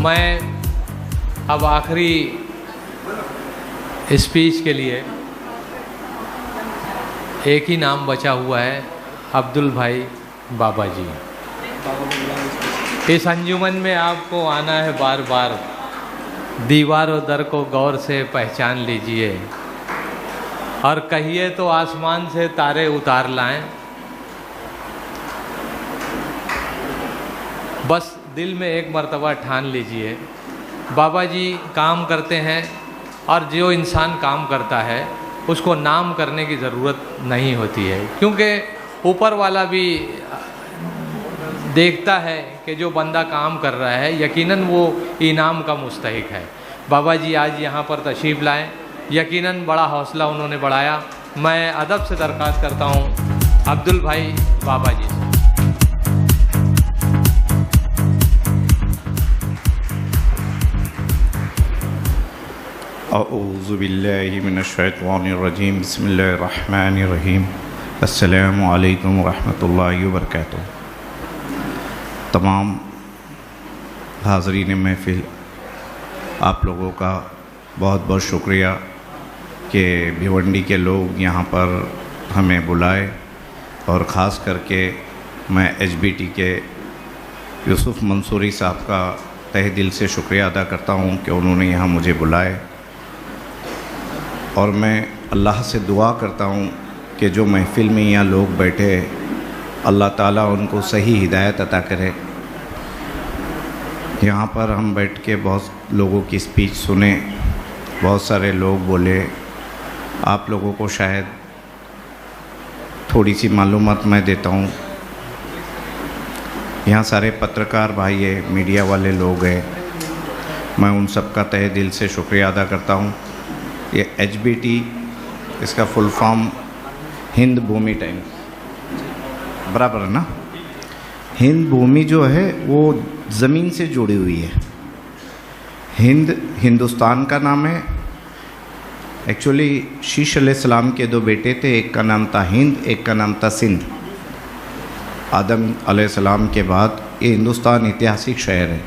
मैं अब आखिरी स्पीच के लिए एक ही नाम बचा हुआ है, अब्दुल भाई बाबा जी। इस अंजुमन में आपको आना है बार बार, दीवार और दर को गौर से पहचान लीजिए और कहिए तो आसमान से तारे उतार लाएं। बस दिल में एक मर्तबा ठान लीजिए, बाबा जी काम करते हैं और जो इंसान काम करता है उसको नाम करने की ज़रूरत नहीं होती है, क्योंकि ऊपर वाला भी देखता है कि जो बंदा काम कर रहा है यकीनन वो इनाम का मुस्तहिक है। बाबा जी आज यहाँ पर तशरीफ़ लाएं, यकीनन बड़ा हौसला उन्होंने बढ़ाया। मैं अदब से दरख्वास्त करता हूँ अब्दुल भाई बाबा जी से। अऊज़ु बिल्लाहि मिनश्शैतानिर्रजीम, बिस्मिल्लाहिर्रहमानिर्रहीम, अस्सलामु अलैकुम वरहमतुल्लाहि वबरकातुहू। तमाम हाज़रीन महफ़िल, आप लोगों का बहुत बहुत शुक्रिया कि भिवंडी के लोग यहाँ पर हमें बुलाए, और ख़ास करके मैं एचबीटी के यूसुफ़ मंसूरी साहब का तहे दिल से शुक्रिया अदा करता हूँ कि उन्होंने यहाँ मुझे बुलाए। और मैं अल्लाह से दुआ करता हूँ कि जो महफ़िल में यहाँ लोग बैठे, अल्लाह ताला उनको सही हिदायत अता करे। यहाँ पर हम बैठ के बहुत लोगों की स्पीच सुने, बहुत सारे लोग बोले, आप लोगों को शायद थोड़ी सी मालूमात मैं देता हूँ। यहाँ सारे पत्रकार भाई है, मीडिया वाले लोग हैं, मैं उन सब का तहे दिल से शुक्रिया अदा करता हूँ। ये एचबीटी, इसका फुल फॉर्म हिंद भूमि टाइम्स, बराबर है ना। हिंद भूमि जो है वो ज़मीन से जुड़ी हुई है। हिंद हिंदुस्तान का नाम है। एक्चुअली शीश अलैहिस्सलाम के दो बेटे थे, एक का नाम था हिंद, एक का नाम था सिंध। आदम अलैहिस्सलाम के बाद ये हिंदुस्तान ऐतिहासिक शहर है।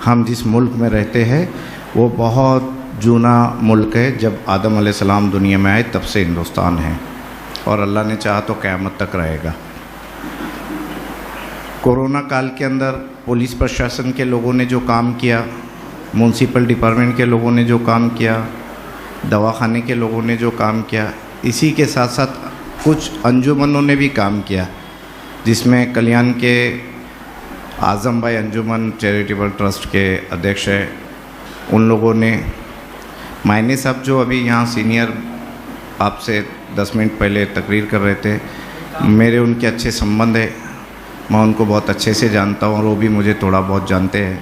हम जिस मुल्क में रहते हैं वो बहुत जूना मुल्क है। जब आदम अलैहिस्सलाम दुनिया में आए तब से हिंदुस्तान है, और अल्लाह ने चाहा तो क़यामत तक रहेगा। कोरोना काल के अंदर पुलिस प्रशासन के लोगों ने जो काम किया, म्यूनसिपल डिपार्टमेंट के लोगों ने जो काम किया, दवाखाने के लोगों ने जो काम किया, इसी के साथ साथ कुछ अंजुमनों ने भी काम किया, जिसमें कल्याण के आज़म भाई अंजुमन चैरिटेबल ट्रस्ट के अध्यक्ष हैं, उन लोगों ने, मायने साहब जो अभी यहाँ सीनियर आपसे 10 मिनट पहले तकरीर कर रहे थे, मेरे उनके अच्छे संबंध है, मैं उनको बहुत अच्छे से जानता हूँ और वो भी मुझे थोड़ा बहुत जानते हैं।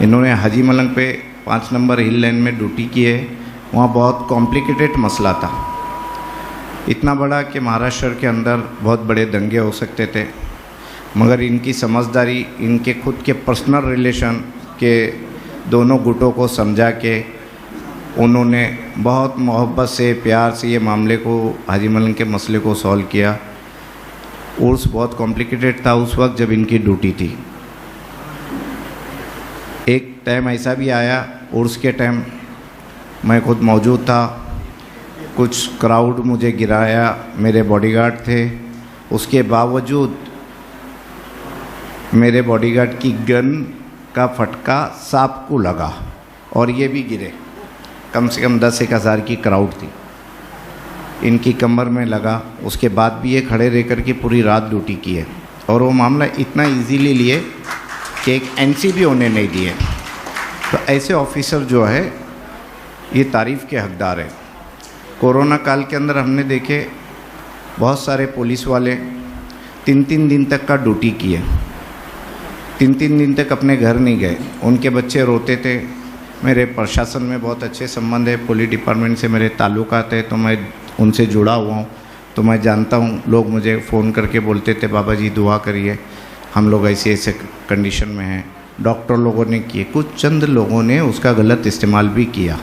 इन्होंने हाजी मलंग पे 5 नंबर हिल लाइन में ड्यूटी की है। वहाँ बहुत कॉम्प्लिकेटेड मसला था, इतना बड़ा कि महाराष्ट्र के अंदर बहुत बड़े दंगे हो सकते थे, मगर इनकी समझदारी, इनके खुद के पर्सनल रिलेशन के दोनों गुटों को समझा के उन्होंने बहुत मोहब्बत से, प्यार से ये मामले को, हाजी मलंग के मसले को सॉल्व किया। उर्स बहुत कॉम्प्लिकेटेड था उस वक्त जब इनकी ड्यूटी थी। एक टाइम ऐसा भी आया, उर्स के टाइम मैं खुद मौजूद था, कुछ क्राउड मुझे गिराया, मेरे बॉडीगार्ड थे, उसके बावजूद मेरे बॉडीगार्ड की गन का फटका सांप को लगा और ये भी गिरे। कम से कम 10-1 हज़ार की क्राउड थी, इनकी कमर में लगा। उसके बाद भी ये खड़े रह कर के पूरी रात ड्यूटी की है, और वो मामला इतना इजीली लिए कि एक एनसी भी होने नहीं दिए। तो ऐसे ऑफिसर जो है ये तारीफ़ के हकदार है। कोरोना काल के अंदर हमने देखे बहुत सारे पुलिस वाले 3-3 दिन तक का ड्यूटी किए, 3-3 दिन तक अपने घर नहीं गए, उनके बच्चे रोते थे। मेरे प्रशासन में बहुत अच्छे संबंध है, पुलिस डिपार्टमेंट से मेरे ताल्लुकात है, तो मैं उनसे जुड़ा हुआ हूँ, तो मैं जानता हूँ। लोग मुझे फ़ोन करके बोलते थे, बाबा जी दुआ करिए, हम लोग ऐसे ऐसे कंडीशन में हैं। डॉक्टर लोगों ने किए, कुछ चंद लोगों ने उसका गलत इस्तेमाल भी किया।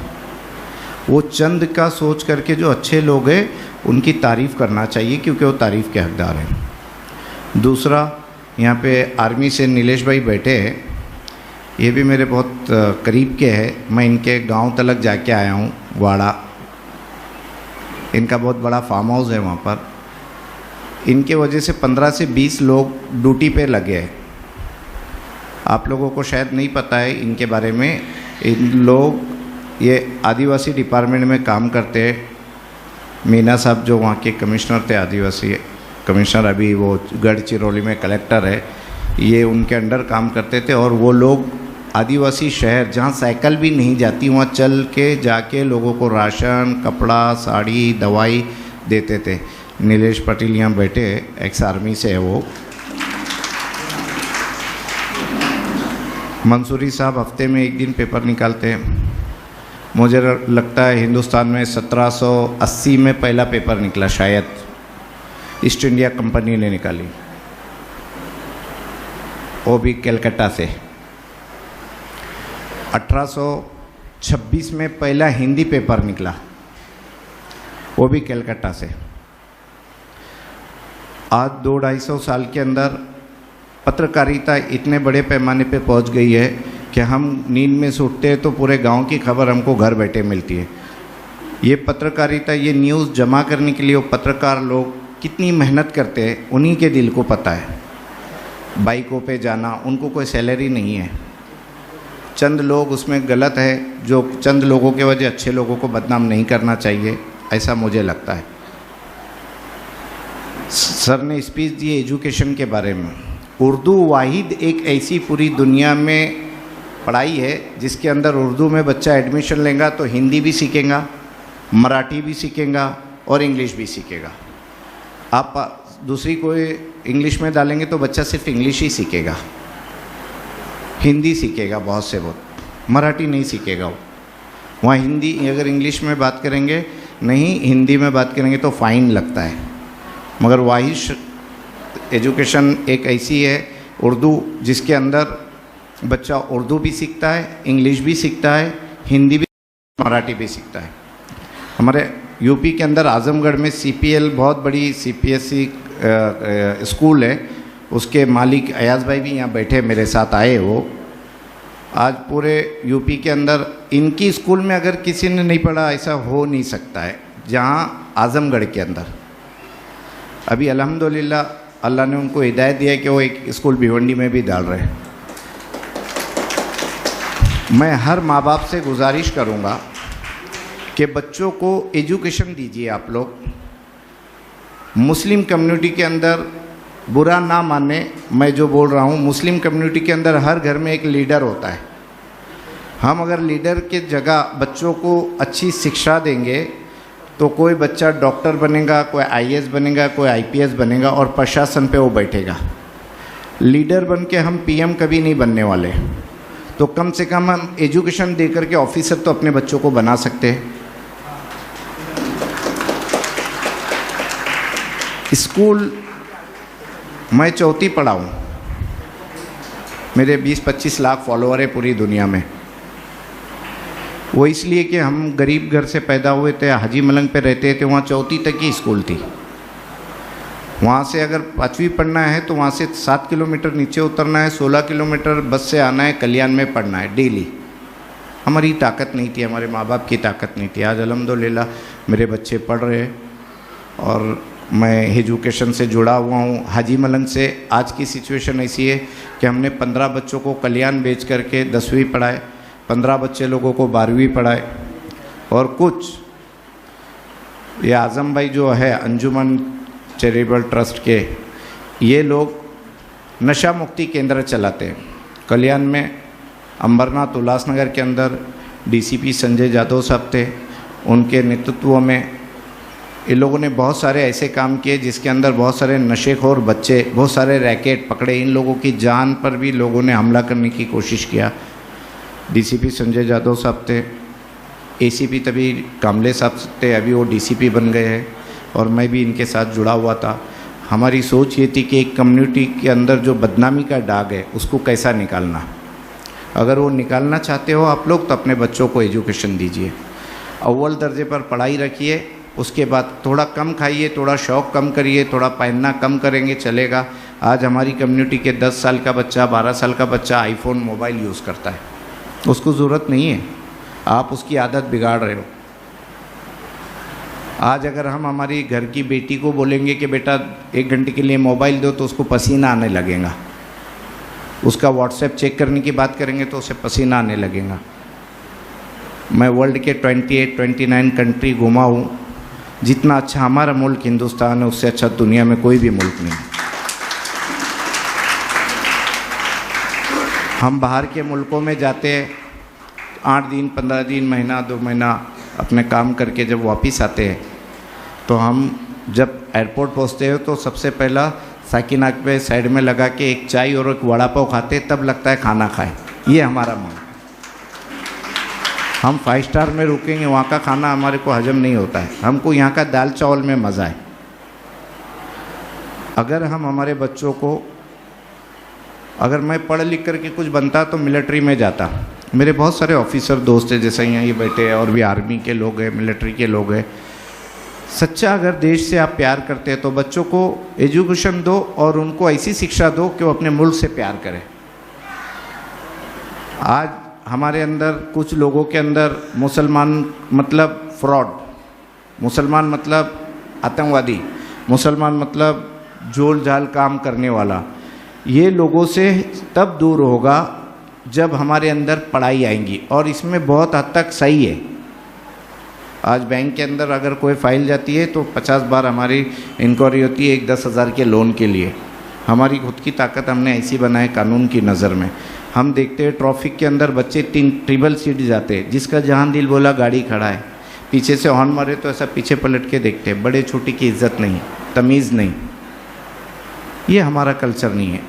वो चंद का सोच करके जो अच्छे लोग हैं उनकी तारीफ़ करना चाहिए, क्योंकि वो तारीफ़ के हकदार हैं। दूसरा, यहाँ पे आर्मी से नीलेश भाई बैठे हैं, ये भी मेरे बहुत करीब के है। मैं इनके गांव तलक जाके आया हूँ, वाड़ा। इनका बहुत बड़ा फार्म हाउस है वहाँ पर। इनके वजह से 15 से 20 लोग ड्यूटी पे लगे हैं। आप लोगों को शायद नहीं पता है इनके बारे में। इन लोग ये आदिवासी डिपार्टमेंट में काम करते हैं। मीना साहब जो वहाँ के कमिश्नर थे, आदिवासी कमिश्नर, अभी वो गढ़चिरौली में कलेक्टर है, ये उनके अंडर काम करते थे। और वो लोग आदिवासी शहर जहाँ साइकिल भी नहीं जाती, वहाँ चल के जाके लोगों को राशन, कपड़ा, साड़ी, दवाई देते थे। नीलेश पटेल यहाँ बैठे, एक्स आर्मी से है वो। मंसूरी साहब हफ्ते में एक दिन पेपर निकालते हैं। मुझे लगता है हिंदुस्तान में 1780 में पहला पेपर निकला, शायद ईस्ट इंडिया कंपनी ने निकाली, वो भी कलकत्ता से। 1826 में पहला हिंदी पेपर निकला, वो भी कलकत्ता से। आज 200-250 साल के अंदर पत्रकारिता इतने बड़े पैमाने पे पहुंच गई है कि हम नींद में से उठते हैं तो पूरे गांव की खबर हमको घर बैठे मिलती है। ये पत्रकारिता, ये न्यूज़ जमा करने के लिए वो पत्रकार लोग कितनी मेहनत करते हैं, उन्हीं के दिल को पता है। बाइकों पे जाना, उनको कोई सैलरी नहीं है। चंद लोग उसमें गलत है, जो चंद लोगों के वजह अच्छे लोगों को बदनाम नहीं करना चाहिए, ऐसा मुझे लगता है। सर ने स्पीच दी एजुकेशन के बारे में। उर्दू वाहिद एक ऐसी पूरी दुनिया में पढ़ाई है जिसके अंदर उर्दू में बच्चा एडमिशन लेगा तो हिंदी भी सीखेगा, मराठी भी सीखेगा और इंग्लिश भी सीखेगा। आप दूसरी कोई इंग्लिश में डालेंगे तो बच्चा सिर्फ इंग्लिश ही सीखेगा, हिंदी सीखेगा बहुत से बहुत, मराठी नहीं सीखेगा वो। वहाँ हिंदी, अगर इंग्लिश में बात करेंगे नहीं, हिंदी में बात करेंगे तो फ़ाइन लगता है। मगर वाहिद एजुकेशन एक ऐसी है उर्दू जिसके अंदर बच्चा उर्दू भी सीखता है, इंग्लिश भी सीखता है, हिंदी भी, मराठी भी सीखता है। हमारे यूपी के अंदर आजमगढ़ में CPL बहुत बड़ी CPSE स्कूल है, उसके मालिक अयाज भाई भी यहाँ बैठे मेरे साथ आए। वो आज पूरे यूपी के अंदर इनकी स्कूल में अगर किसी ने नहीं पढ़ा ऐसा हो नहीं सकता है, जहाँ आजमगढ़ के अंदर। अभी अल्हम्दुलिल्लाह अल्लाह ने उनको हिदायत दिया है कि वो एक स्कूल भिवंडी में भी डाल रहे हैं। मैं हर माँ बाप से गुजारिश करूँगा कि बच्चों को एजुकेशन दीजिए आप लोग। मुस्लिम कम्युनिटी के अंदर बुरा ना माने मैं जो बोल रहा हूँ, मुस्लिम कम्युनिटी के अंदर हर घर में एक लीडर होता है। हम अगर लीडर के जगह बच्चों को अच्छी शिक्षा देंगे तो कोई बच्चा डॉक्टर बनेगा, कोई IAS बनेगा, कोई IPS बनेगा और प्रशासन पे वो बैठेगा। लीडर बन के हम PM कभी नहीं बनने वाले, तो कम से कम हम एजुकेशन दे करके ऑफिसर तो अपने बच्चों को बना सकते हैं। स्कूल मैं 4th पढ़ा हूँ, मेरे 20-25 लाख फॉलोअर है पूरी दुनिया में। वो इसलिए कि हम गरीब घर से पैदा हुए थे, हाजी मलंग पे रहते थे, वहाँ 4th तक की स्कूल थी। वहाँ से अगर 5वीं पढ़ना है तो वहाँ से 7 किलोमीटर नीचे उतरना है, 16 किलोमीटर बस से आना है, कल्याण में पढ़ना है डेली। हमारी ताकत नहीं थी, हमारे माँ बाप की ताकत नहीं थी। आज अल्हम्दुलिल्लाह मेरे बच्चे पढ़ रहे हैं और मैं एजुकेशन से जुड़ा हुआ हूँ। हाजी मलंग से आज की सिचुएशन ऐसी है कि हमने 15 बच्चों को कल्याण बेच करके 10वीं पढ़ाए, 15 बच्चे लोगों को 12वीं पढ़ाए, और कुछ ये आज़म भाई जो है अंजुमन चैरिटेबल ट्रस्ट के, ये लोग नशा मुक्ति केंद्र चलाते हैं। कल्याण में अंबरनाथ उल्लासनगर के अंदर DCP संजय जादव साहब थे, उनके नेतृत्व में इन लोगों ने बहुत सारे ऐसे काम किए जिसके अंदर बहुत सारे नशेखोर बच्चे, बहुत सारे रैकेट पकड़े। इन लोगों की जान पर भी लोगों ने हमला करने की कोशिश किया। DCP संजय जादव साहब थे, ACP तभी कामले साहब थे, अभी वो DCP बन गए हैं, और मैं भी इनके साथ जुड़ा हुआ था। हमारी सोच ये थी कि एक कम्युनिटी के अंदर जो बदनामी का दाग है उसको कैसा निकालना। अगर वो निकालना चाहते हो आप लोग तो अपने बच्चों को एजुकेशन दीजिए, अव्वल दर्जे पर पढ़ाई रखिए, उसके बाद थोड़ा कम खाइए, थोड़ा शौक़ कम करिए, थोड़ा पहनना कम करेंगे चलेगा, आज हमारी कम्युनिटी के 10 साल का बच्चा, 12 साल का बच्चा आईफोन मोबाइल यूज़ करता है। उसको ज़रूरत नहीं है, आप उसकी आदत बिगाड़ रहे हो। आज अगर हम हमारी घर की बेटी को बोलेंगे कि बेटा 1 घंटे के लिए मोबाइल दो, तो उसको पसीना आने लगेगा। उसका व्हाट्सएप चेक करने की बात करेंगे तो उसे पसीना आने लगेगा। मैं वर्ल्ड के 28-29 कंट्री घुमा हूँ। जितना अच्छा हमारा मुल्क हिंदुस्तान है, उससे अच्छा दुनिया में कोई भी मुल्क नहीं। हम बाहर के मुल्कों में जाते 8 दिन, 15 दिन, महीना, 2 महीना अपने काम करके जब वापस आते हैं, तो हम जब एयरपोर्ट पहुंचते हैं तो सबसे पहला साकिनाक पे साइड में लगा के एक चाय और एक वड़ा पाव खाते, तब लगता है खाना खाएं। ये हमारा मन। हम 5 स्टार में रुकेंगे, वहाँ का खाना हमारे को हजम नहीं होता है। हमको यहाँ का दाल चावल में मज़ा है। अगर हम हमारे बच्चों को, अगर मैं पढ़ लिख करके कुछ बनता तो मिलिट्री में जाता। मेरे बहुत सारे ऑफिसर दोस्त हैं, जैसे यहाँ ये बैठे हैं, और भी आर्मी के लोग हैं, मिलिट्री के लोग हैं। सच्चा अगर देश से आप प्यार करते हैं तो बच्चों को एजुकेशन दो और उनको ऐसी शिक्षा दो कि वो अपने मुल्क से प्यार करें। आज हमारे अंदर कुछ लोगों के अंदर मुसलमान मतलब फ्रॉड, मुसलमान मतलब आतंकवादी, मुसलमान मतलब झोल झाल काम करने वाला, ये लोगों से तब दूर होगा जब हमारे अंदर पढ़ाई आएंगी। और इसमें बहुत हद तक सही है। आज बैंक के अंदर अगर कोई फाइल जाती है तो 50 बार हमारी इंक्वायरी होती है एक 10,000 के लोन के लिए। हमारी खुद की ताकत हमने ऐसी बनाए कानून की नज़र में। हम देखते हैं ट्रैफिक के अंदर बच्चे 3 ट्रिपल सीट जाते हैं, जिसका जहाँ दिल बोला गाड़ी खड़ा है, पीछे से हॉर्न मारे तो ऐसा पीछे पलट के देखते हैं। बड़े छोटे की इज्जत नहीं, तमीज़ नहीं। ये हमारा कल्चर नहीं है।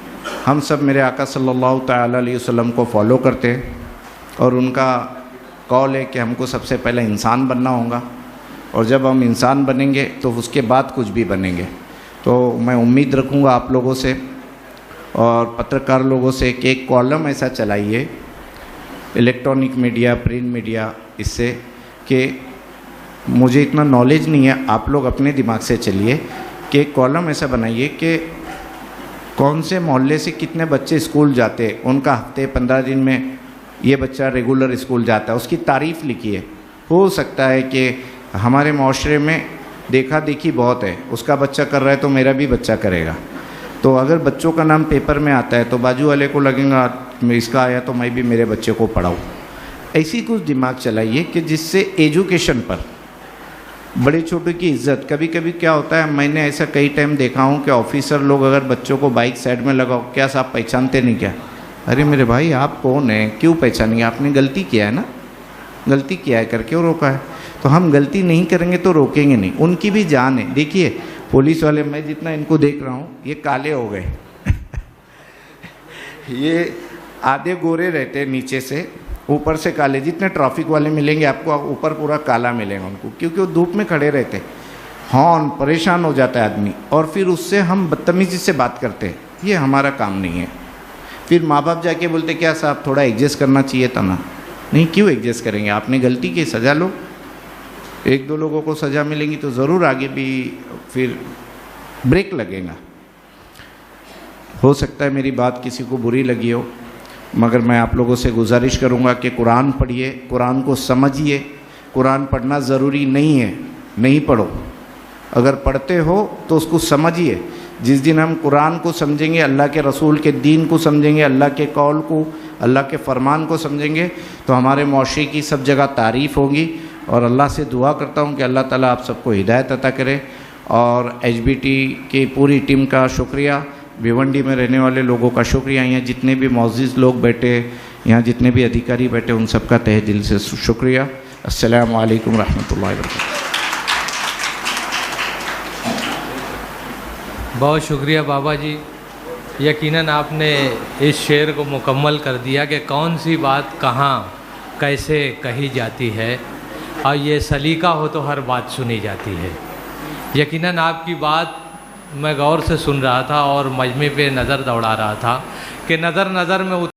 हम सब मेरे आका सल्लल्लाहु तआला अलैहि वसल्लम को फॉलो करते हैं और उनका कॉल है कि हमको सबसे पहले इंसान बनना होगा, और जब हम इंसान बनेंगे तो उसके बाद कुछ भी बनेंगे। तो मैं उम्मीद रखूँगा आप लोगों से और पत्रकार लोगों से कि एक कॉलम ऐसा चलाइए, इलेक्ट्रॉनिक मीडिया, प्रिंट मीडिया, इससे कि मुझे इतना नॉलेज नहीं है, आप लोग अपने दिमाग से चलिए कि एक कॉलम ऐसा बनाइए कि कौन से मोहल्ले से कितने बच्चे स्कूल जाते हैं, उनका हफ्ते 15 दिन में ये बच्चा रेगुलर स्कूल जाता है, उसकी तारीफ़ लिखिए। हो सकता है कि हमारे माशरे में देखा देखी बहुत है, उसका बच्चा कर रहा है तो मेरा भी बच्चा करेगा। तो अगर बच्चों का नाम पेपर में आता है तो बाजू वाले को लगेगा इसका आया तो मैं भी मेरे बच्चे को पढ़ाऊँ। ऐसी कुछ दिमाग चलाइए कि जिससे एजुकेशन पर बड़े छोटे की इज्जत। कभी कभी क्या होता है, मैंने ऐसा कई टाइम देखा हूँ कि ऑफिसर लोग अगर बच्चों को बाइक साइड में लगाओ, क्या साहब पहचानते नहीं क्या? अरे मेरे भाई आप कौन है, क्यों पहचानेंगे? आपने गलती किया है ना, गलती किया है करके वो रोका है। तो हम गलती नहीं करेंगे तो रोकेंगे नहीं। उनकी भी जान है। देखिए पुलिस वाले, मैं जितना इनको देख रहा हूँ ये काले हो गए ये आधे गोरे रहते हैं नीचे से, ऊपर से काले। जितने ट्रैफिक वाले मिलेंगे आपको, ऊपर पूरा काला मिलेगा उनको, क्योंकि वो धूप में खड़े रहते। हॉर्न, परेशान हो जाता है आदमी, और फिर उससे हम बदतमीज़ी से बात करते हैं। ये हमारा काम नहीं है। फिर माँ बाप जाके बोलते क्या साहब थोड़ा एडजस्ट करना चाहिए था ना। नहीं, क्यों एडजस्ट करेंगे? आपने गलती की, सज़ा लो। 1-2 लोगों को सज़ा मिलेंगी तो ज़रूर आगे भी फिर ब्रेक लगेगा। हो सकता है मेरी बात किसी को बुरी लगी हो, मगर मैं आप लोगों से गुजारिश करूंगा कि कुरान पढ़िए, कुरान को समझिए। कुरान पढ़ना ज़रूरी नहीं है, नहीं पढ़ो। अगर पढ़ते हो तो उसको समझिए। जिस दिन हम कुरान को समझेंगे, अल्लाह के रसूल के दीन को समझेंगे, अल्लाह के कौल को, अल्लाह के फरमान को समझेंगे, तो हमारे मुआशरे की सब जगह तारीफ़ होगी। और अल्लाह से दुआ करता हूँ कि अल्लाह ताला आप सबको हिदायत अता करे। और HBT की पूरी टीम का शुक्रिया, भिवंडी में रहने वाले लोगों का शुक्रिया, यहाँ जितने भी मौजूद लोग बैठे, यहाँ जितने भी अधिकारी बैठे, उन सबका तहे दिल से शुक्रिया। अस्सलामु अलैकुम रहमतुल्लाहि व बरकातहू। बहुत शुक्रिया बाबा जी। यकीनन आपने इस शेर को मुकम्मल कर दिया कि कौन सी बात कहाँ कैसे कही जाती है, और ये सलीका हो तो हर बात सुनी जाती है। यकीनन आपकी बात मैं गौर से सुन रहा था और मजमे पे नज़र दौड़ा रहा था कि नज़र नज़र में